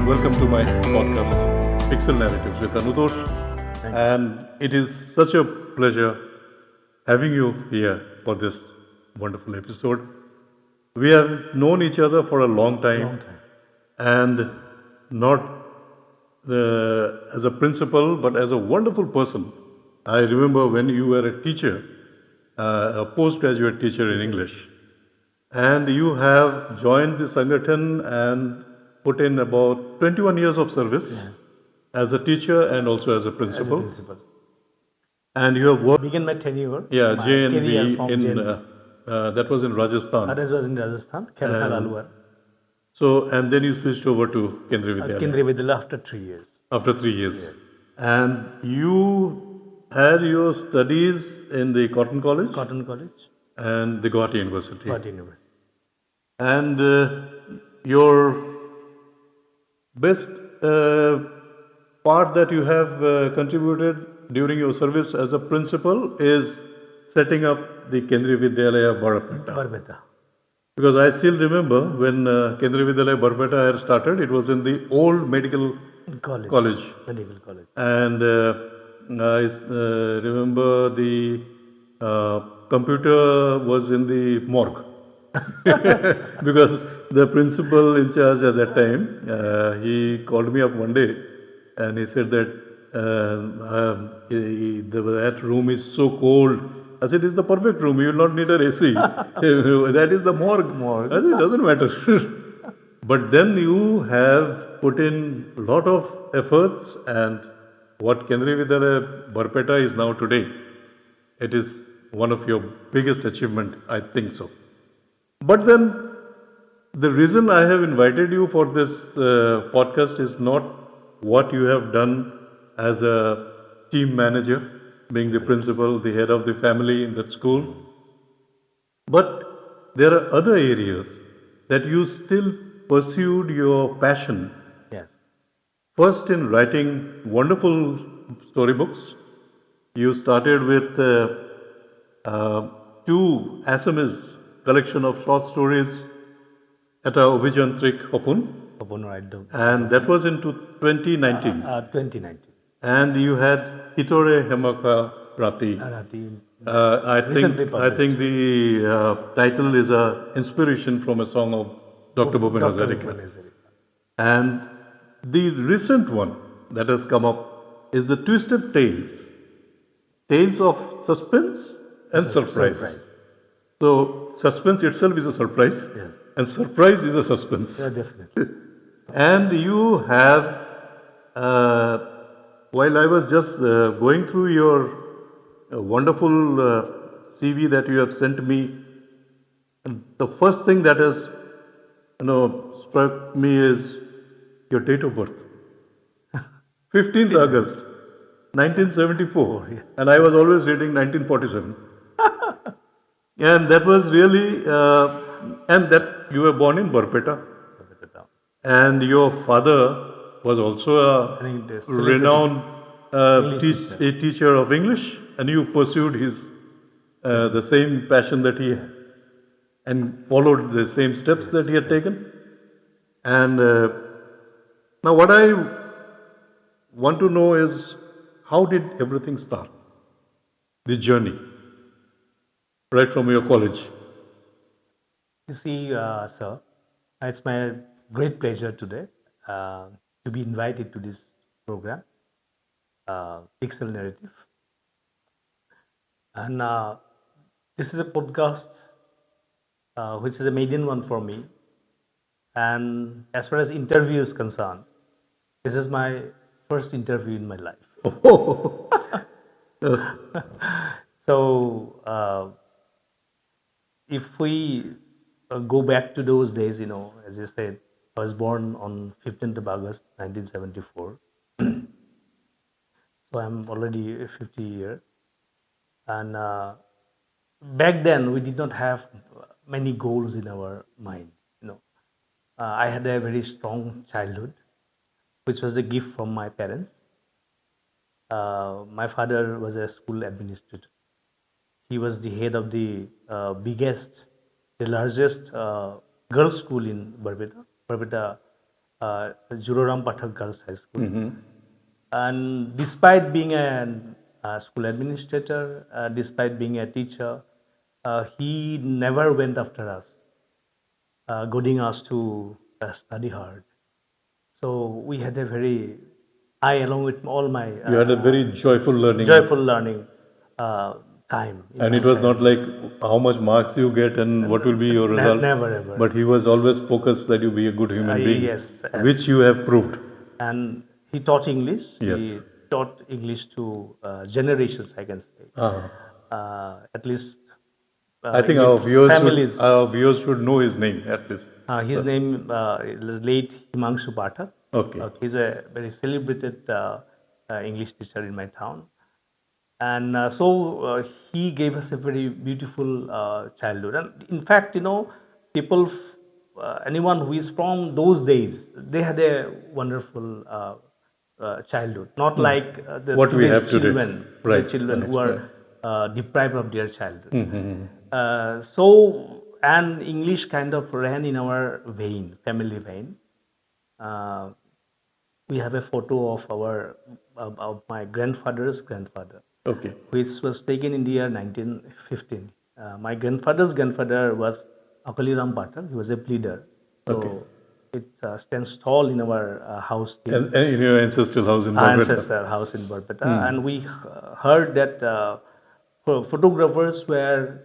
welcome to my podcast, Pixel Narratives with Anutosh. Thanks. And it is such a pleasure having you here for this wonderful episode. We have known each other for a long time, and not as a principal, but as a wonderful person. I remember when you were a teacher, a postgraduate teacher in English, and you have joined the Sangathan and put in about 21 years of service as a teacher and also as a As a principal. principal. And you have worked, Began my tenure. yeah, my career JNV from in JNV. that was in Rajasthan. That was in Rajasthan, Khairthal And Alwar. So, and then you switched over to Kendriya Vidyalaya Kendriya Vidyalaya after 3 years. after 3 years. And you had your studies in the Cotton College Cotton College, and the Gauhati University. Gauhati University. And your best part that you have contributed during your service as a principal is setting up the Kendriya Vidyalaya Barpeta. Barpeta. Because I still remember when Kendriya Vidyalaya Barpeta had started, it was in the old medical college. Medical college. And I remember the computer was in the morgue. Because the principal in charge at that time, he called me up one day and he said that that room is so cold. I said, it's the perfect room. You will not need an AC. That is the morgue. I said, it doesn't matter. But then you have put in a lot of efforts, and what Kendriya Vidyalaya Barpeta is now today, it is one of your biggest achievement, I think so. But then the reason I have invited you for this podcast is not what you have done as a team manager, being the principal, the head of the family in that school, but there are other areas that you still pursued your passion. Yes. First, in writing wonderful storybooks, you started with two Assamese collection of short stories at a Obhijantrik Hopun, Upon right down. and that was in 2019. 2019. And you had Hitore Hemaka Rati. Arati. I Recently think published. the title is a inspiration from a song of Dr. Bhupen Dr. Hazarika. Bhupen Hazarika. And the recent one that has come up is the Twisted Tales, tales of suspense and surprises. So suspense itself is a surprise, Yes. and surprise is a suspense. Yeah, definitely. And you have, while I was just going through your wonderful CV that you have sent me, the first thing that has struck me is your date of birth. 15th August 1974. yes. And I was always reading 1947. And that was really, and that you were born in Barpeta. Barpeta. And your father was also I a think the celebrity renowned English teacher. a teacher of English, and you pursued his the same passion that he had, and followed the same steps that he had taken. And now, what I want to know is, how did everything start? The journey, right from your college. You see, sir, it's my great pleasure today to be invited to this program, Pixel Narrative. And this is a podcast which is a maiden one for me. And as far as interview is concerned, this is my first interview in my life. So, if we go back to those days, as you said, I was born on 15th of August 1974. So I'm already 50 years. And back then, we did not have many goals in our mind. I had a very strong childhood, which was a gift from my parents. My father was a school administrator. He was the head of the biggest, the largest girls' school in Barpeta, Kanjlochan Pathak Girls High School. And despite being a school administrator, despite being a teacher, he never went after us, goading us to study hard. So we had a very, I along with all my You had a very joyful learning. joyful learning uh, time. In And my it was not childhood. like how much marks you get and what will be your result. Never ever. But he was always focused that you be a good human being, Yes, which you have proved. and he taught English. Yes. He taught English to generations, I can say. Uh-huh. At least I think families. our viewers should know his name at least. His name is late Himanshu Pathak. Okay. He's a very celebrated English teacher in my town. And he gave us a very beautiful childhood. And in fact, people, anyone who is from those days, they had a wonderful childhood. Not like What we today's have today. children, Right, today's children right, who are deprived of their childhood. Mm-hmm. And English kind of ran in our vein, family vein. Uh, we have a photo of my grandfather's grandfather, Okay. which was taken in the year 1915. My grandfather's grandfather was Akaliram Pathak. He was a pleader. So Okay. it stands tall in our house still, And in your ancestral house in our Barpeta. ancestor house in Barpeta. And we heard that photographers were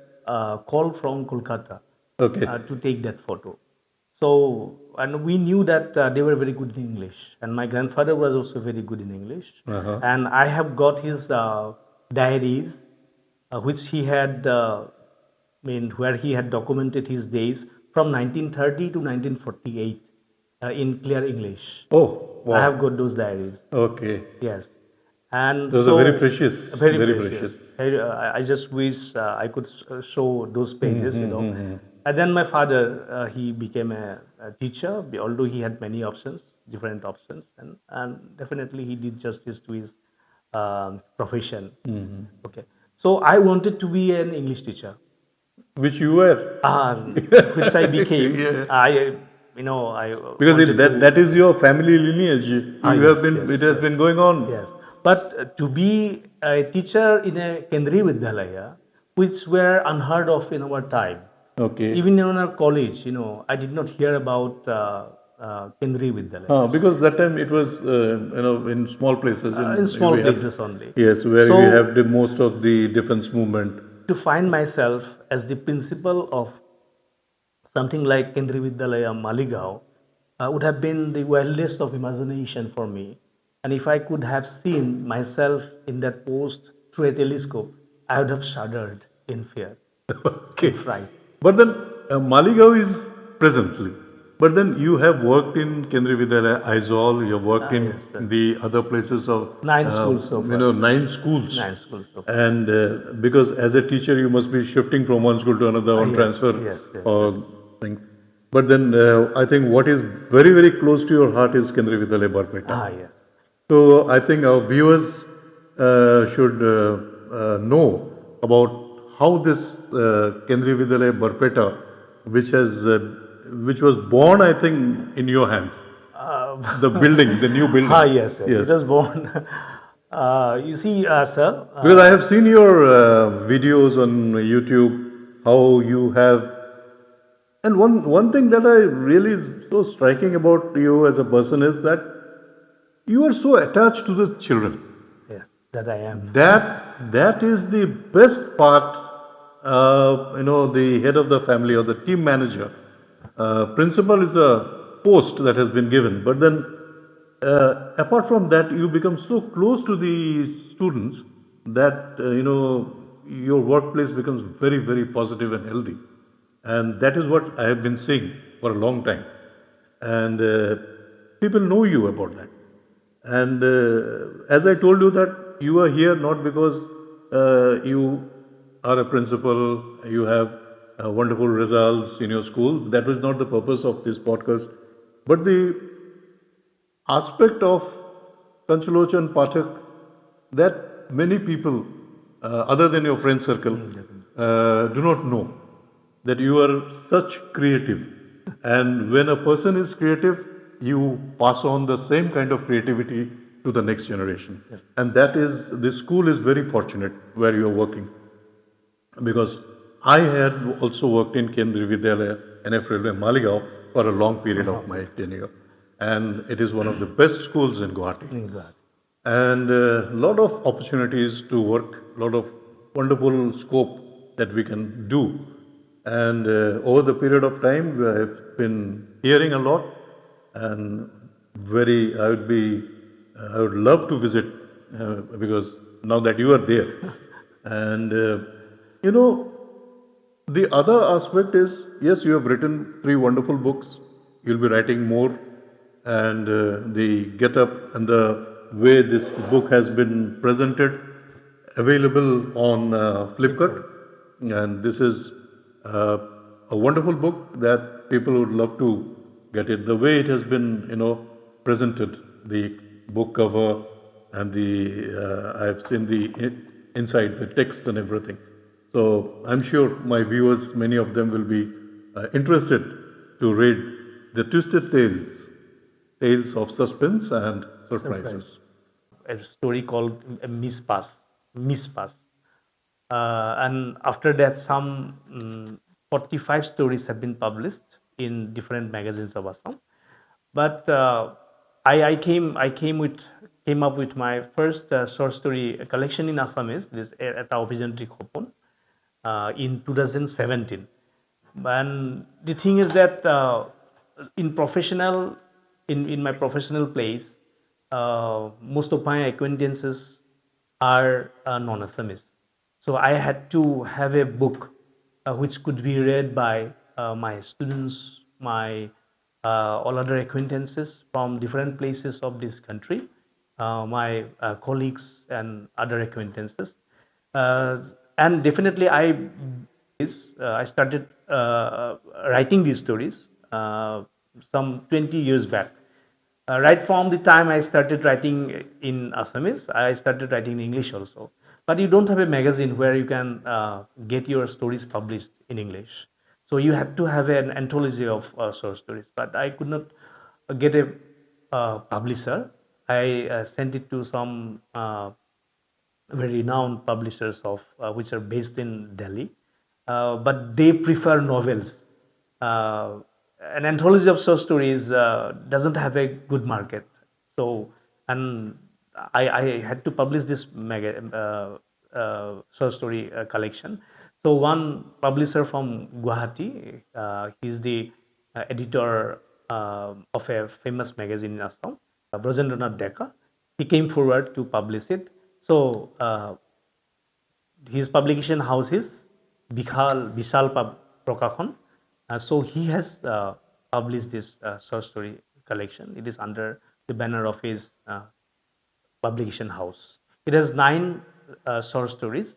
called from Kolkata Okay. to take that photo. So, and we knew that they were very good in English, and my grandfather was also very good in English. Uh-huh. And I have got his diaries, which he had, where he had documented his days from 1930 to 1948 in clear English. Oh, wow. I have got those diaries. Okay. Yes, and Those so are very precious. very, Very precious. precious. I just wish I could show those pages. And then my father, he became a teacher, although he had many options, different options, and definitely he did justice to his profession. Okay, so I wanted to be an English teacher, Which you were. which I became. Yeah. I Because wanted to. that is your family lineage. You have Yes, been. yes, It has yes. been going on. Yes, but to be a teacher in a Kendriya Vidyalaya, which were unheard of in our time, Okay. even in our college, I did not hear about Kendriya Vidyalaya. Because that time it was in small places. In small we have- places only. Yes, where So- we have the most of the defense movement. To find myself as the principal of something like Kendriya Vidyalaya Maligaon would have been the wildest of imagination for me. And if I could have seen myself in that post through a telescope, I would have shuddered in fear, Okay. in fright. But then Maligaon is presently. But then you have worked in Kendriya Vidyalaya Aizawl, you have worked in yes, sir. the other places of 9 schools so far. 9 schools. 9 schools so far. And because as a teacher, you must be shifting from one school to another on yes, transfer yes, or yes. things. But then I think what is very, very close to your heart is Kendriya Vidyalaya Barpeta. Yes. So I think our viewers should know about how this Kendriya Vidyalaya Barpeta, which was born, I think, in your hands. The building, the new building. Yes, sir. It was born. You see, sir. Because I have seen your videos on YouTube, how you have. And one thing that I really is so striking about you as a person is that you are so attached to the children. Yes, that I am. That is the best part. The head of the family or the team manager, principal is a post that has been given. But then, apart from that, you become so close to the students that your workplace becomes very, very positive and healthy. And that is what I have been saying for a long time. And people know you about that. And as I told you that you are here not because you are a principal, you have wonderful results in your school. That was not the purpose of this podcast. But the aspect of Kanjlochan Pathak that many people, other than your friend circle, do not know that you are such creative. And when a person is creative, you pass on the same kind of creativity to the next generation. And that is, this school is very fortunate where you are working, because I had also worked in Kendriya Vidyalaya NF Railway Maligaon for a long period of my tenure, and it is one of the best schools in Guwahati, In Guwahati. and a lot of opportunities to work, lot of wonderful scope that we can do. And over the period of time, we have been hearing a lot, and I would love to visit, because now that you are there, and you know, the other aspect is, yes, you have written three wonderful books. You'll be writing more, and the get up and the way this book has been presented, available on Flipkart, and this is uh, a wonderful book that people would love to get it. The way it has been, presented, the book cover and I've seen the inside, the text and everything. So I'm sure my viewers, many of them will be interested to read the twisted tales of suspense and surprises. A story called Miss Pass. And after that, some 45 stories have been published in different magazines of Assam. But I came up with my first short story collection in Assamese, this Eta Obhijantri Khopon, in 2017. And the thing is that in professional, in my professional place, most of my acquaintances are non-Assamese. So I had to have a book which could be read by my students, my all other acquaintances from different places of this country, my colleagues and other acquaintances. Uh, and definitely I started writing these stories some 20 years back. Right from the time I started writing in Assamese, I started writing in English also. But you don't have a magazine where you can get your stories published in English. So you had to have an anthology of short stories. But I could not get a publisher. I sent it to some very renowned publishers of which are based in Delhi, but they prefer novels. Uh, an anthology of short stories doesn't have a good market, so and I had to publish this short story collection. So one publisher from Guwahati, he's the editor of a famous magazine in Assam, Brajendranath Deka. He came forward to publish it. So his publication house is Vishal Prakakhan. So he has published this short story collection. It is under the banner of his publication house. It has 9 short stories,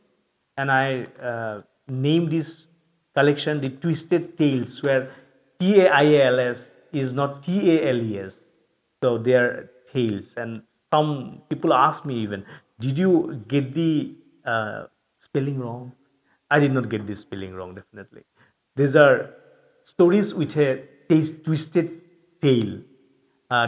and I named this collection the Twisted Tales, where TAILS is not TALES. So they are tales, and some people ask me even, did you get the spelling wrong? I did not get this spelling wrong, definitely. These are stories with a twisted tale.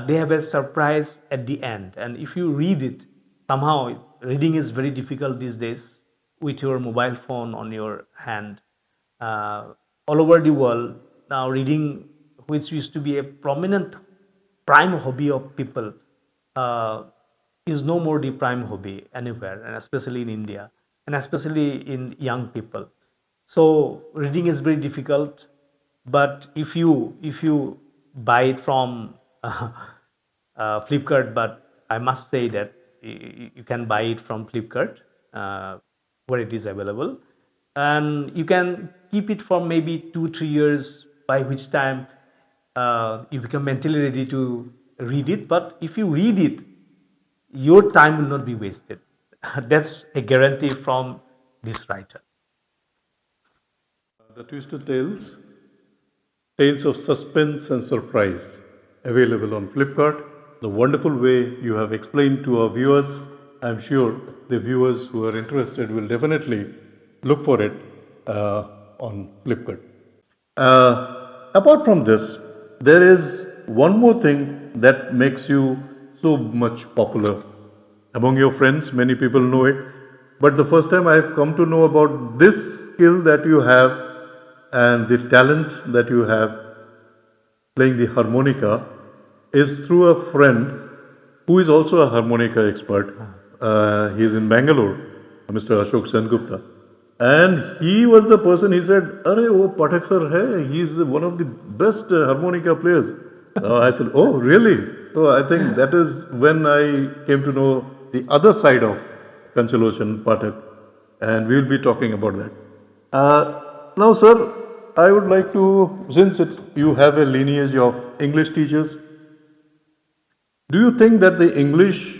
They have a surprise at the end, and if you read it, somehow reading is very difficult these days with your mobile phone on your hand. All over the world now, reading, which used to be a prominent prime hobby of people, uh, is no more the prime hobby anywhere, and especially in India, and especially in young people. So reading is very difficult, but if you buy it from Flipkart, but I must say that you can buy it from Flipkart where it is available, and you can keep it for maybe 2-3 years, by which time you become mentally ready to read it. But if you read it, your time will not be wasted. That's a guarantee from this writer. The Twisted Tales of Suspense and Surprise, available on Flipkart. The wonderful way you have explained to our viewers, I'm sure the viewers who are interested will definitely look for it on Flipkart. Apart from this, there is one more thing that makes you so much popular. Among your friends, many people know it. But the first time I have come to know about this skill that you have and the talent that you have playing the harmonica is through a friend who is also a harmonica expert. He is in Bangalore, Mr. Ashok Sengupta. And he was the person, he said, Arey, oh, Pathak sir hai, he is one of the best harmonica players. I said, oh, really? So I think that is when I came to know the other side of Kanjlochan Pathak, and we will be talking about that. Now, sir, I would like to, since you have a lineage of English teachers, do you think that the English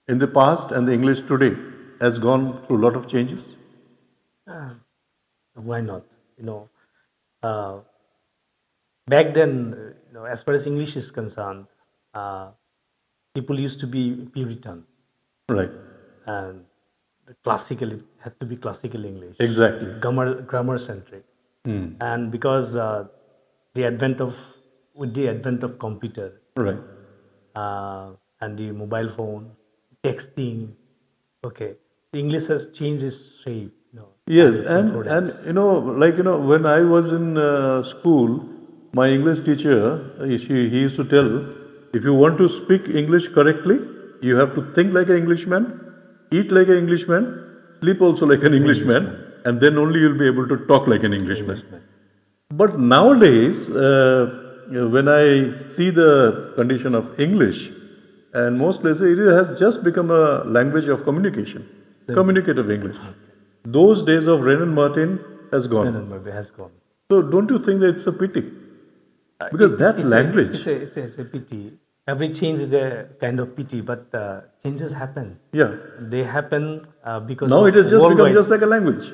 in the past and the English today has gone through a lot of changes? Uh, why not? Uh, back then, as far as English is concerned, uh, people used to be Puritan, Right. and classical, it had to be classical English, Exactly. grammar centric. And because the advent of with the advent of computer Right. and the mobile phone, texting, okay, the English has changed its shape, and Yes, its and influence. when I was in school, my English teacher he used to tell, if you want to speak English correctly, you have to think like an Englishman, eat like an Englishman, sleep also like an Englishman, and then only you'll be able to talk like an Englishman. Englishman. But nowadays, when I see the condition of English, and most places it has just become a language of communication, communicative English. Those days of Ren and Martin has gone. Maybe has gone. So don't you think that it's a pity? Because that It's language, it's a pity. Every change is a kind of pity, but changes happen. yeah. They happen because Now of it has just become worldwide, just like a language.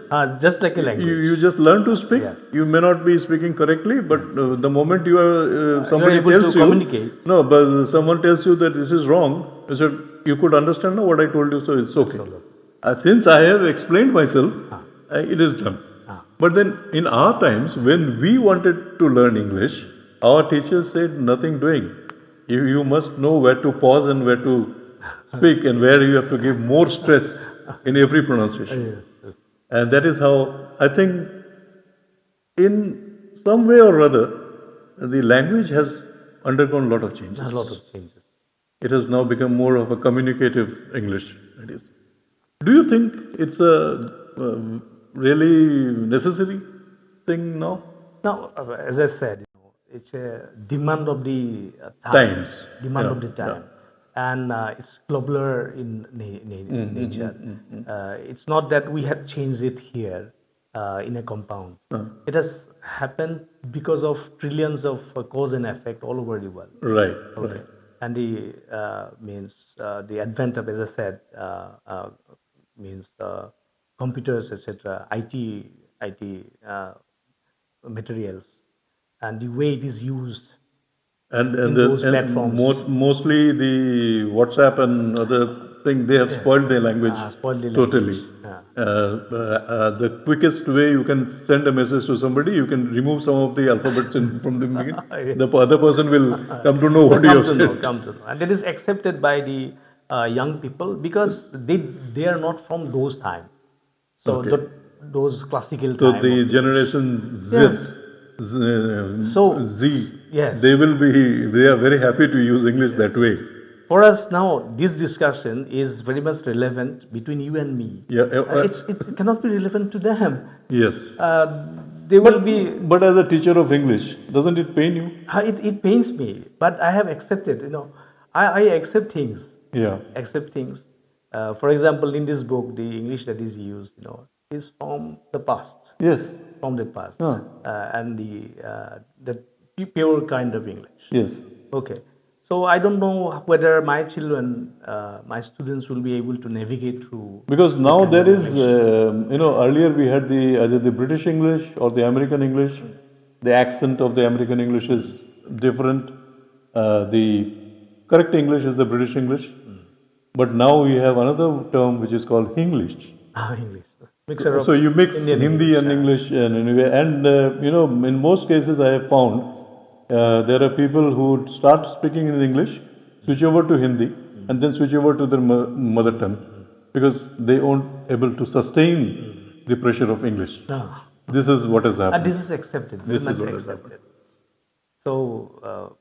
just like a language. You just learn to speak. Yes. You may not be speaking correctly, but the moment you are somebody able tells to you, communicate. no, but someone tells you that this is wrong, you said you could understand now what I told you, so it's okay. all. Since I have explained myself, it is done. But then in our times, when we wanted to learn English, our teachers said nothing doing. You must know where to pause and where to speak and where you have to give more stress in every pronunciation. Yes, yes. And that is how I think, in some way or other, the language has undergone a lot of changes. A lot of changes. It has now become more of a communicative English. It is. Do you think it's a really necessary thing now? Now, as I said, it's a demand of the time. Times. Demand Yeah, of the time. yeah. And it's globular in nature. It's not that we have changed it here in a compound. It has happened because of trillions of cause and effect all over the world. Right. Okay. Right. And the means the advent of, as I said, means computers, etc., IT materials, and the way it is used in those platforms. Mostly the WhatsApp and other thing, they have spoiled their language spoiled the totally. language. The quickest way you can send a message to somebody, you can remove some of the alphabets from the beginning. Yes. The other person will come to know what you have said. Come to know, and that is accepted by the young people because they are not from those times. So Okay. those classical So time. the of generation Z, Yes. So, Z, yes. they are very happy to use English that way. For us now, this discussion is very much relevant between you and me. Yeah, it cannot be relevant to them. yes. They will be. But as a teacher of English, doesn't it pain you? It pains me, but I have accepted. I accept things. Yeah. Accept things. For example, in this book, the English that is used, is from the past. Yes. From the past, Ah. and the pure kind of English. Yes. Okay. So I don't know whether my children, my students, will be able to navigate through. Because this now kind there of is, English. earlier we had either the British English or the American English. The accent of the American English is different. The correct English is the British English. But now we have another term which is called Hinglish. English. Mixer So of you mix Indian Hindi and yeah. English, and anyway, and in most cases I have found There are people who start speaking in English, switch over to Hindi, and then switch over to their mother tongue because they aren't able to sustain the pressure of English. No. This is what has happened. This is accepted, very This much is what has accepted. So,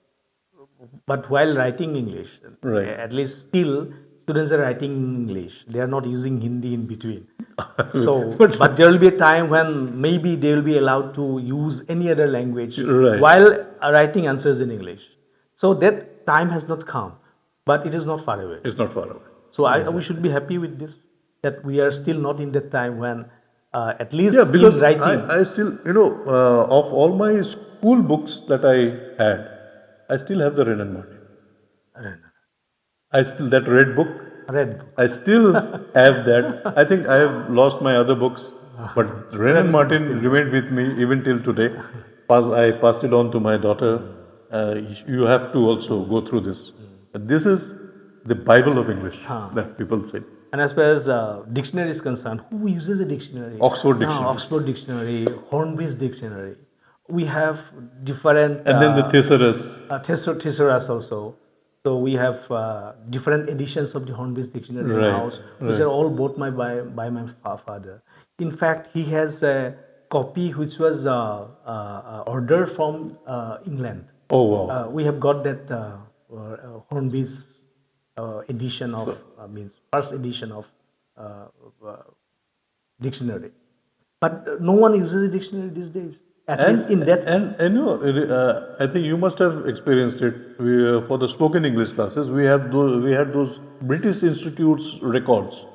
but while writing English, Right. at least still students are writing English. They are not using Hindi in between. So, but there will be a time when maybe they will be allowed to use any other language Right. while writing answers in English. So that time has not come, but it is not far away. It's not far away. So we should be happy with this, that we are still not in that time when at least Yeah, because in writing. I still, of all my school books that I had, I still have the Ren and Martin. I still, that red book, Red book. I still have that. I think I have lost my other books, but Ren and Martin remained with me even till today. I passed it on to my daughter. You have to also go through this. This is the Bible of English that people say. And as far as dictionary is concerned, who uses a dictionary? Oxford Now, Dictionary. Oxford Dictionary, Hornby's Dictionary. We have different. And then the thesaurus. Thesaurus also. So we have different editions of the Hornby's Dictionary in Right, house, which are all bought by my father. In fact, he has a copy which was ordered from England. Oh, wow. We have got that Hornby's edition of means first edition of dictionary, but no one uses a dictionary these days. At least in that. I think you must have experienced it. For the spoken English classes, we had those British Institute's records.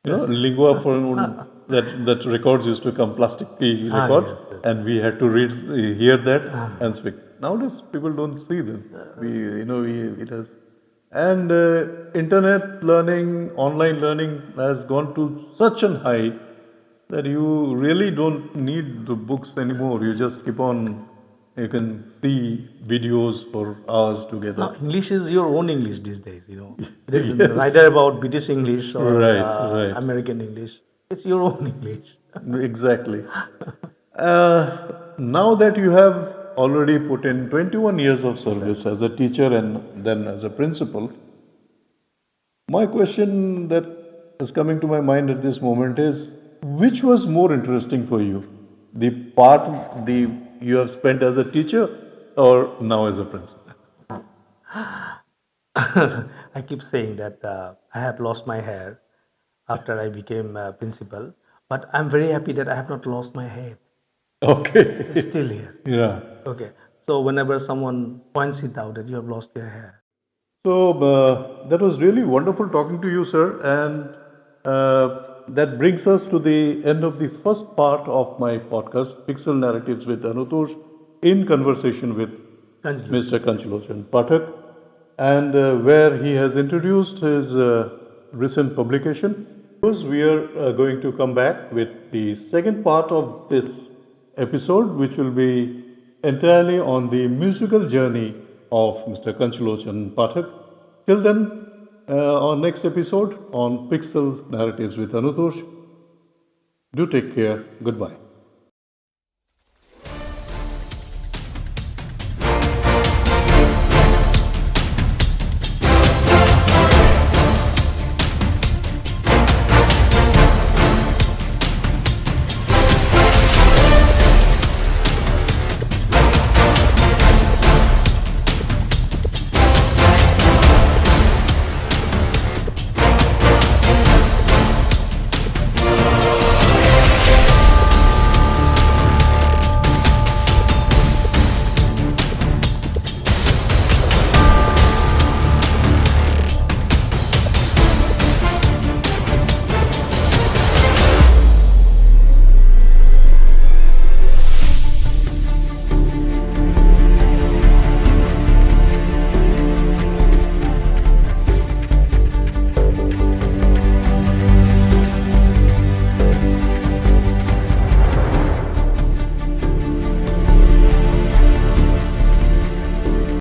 Lingua franca, that records used to come, plastic key records, yes. and we had to hear that and speak. Nowadays, people don't see them. It has, and internet learning, online learning has gone to such an height that you really don't need the books anymore. You just keep on. You can see videos for hours together. English is your own English these days. It is neither about British English or Right. American English. It's your own English. Exactly. Now that you have already put in 21 years of service as a teacher and then as a principal, my question that is coming to my mind at this moment is, which was more interesting for you? The part you have spent as a teacher or now as a principal? I keep saying that I have lost my hair after I became principal, but I'm very happy that I have not lost my head. Okay. It's still here. Yeah. Okay. So whenever someone points it out that you have lost your hair. So that was really wonderful talking to you, sir. And that brings us to the end of the first part of my podcast, Pixel Narratives with Anutosh, in conversation with Mr. Kanjlochan Pathak, and where he has introduced his recent publication. We are going to come back with the second part of this episode, which will be entirely on the musical journey of Mr. Kanjlochan Pathak. Till then, our next episode on Pixel Narratives with Anutosh. Do take care. Goodbye.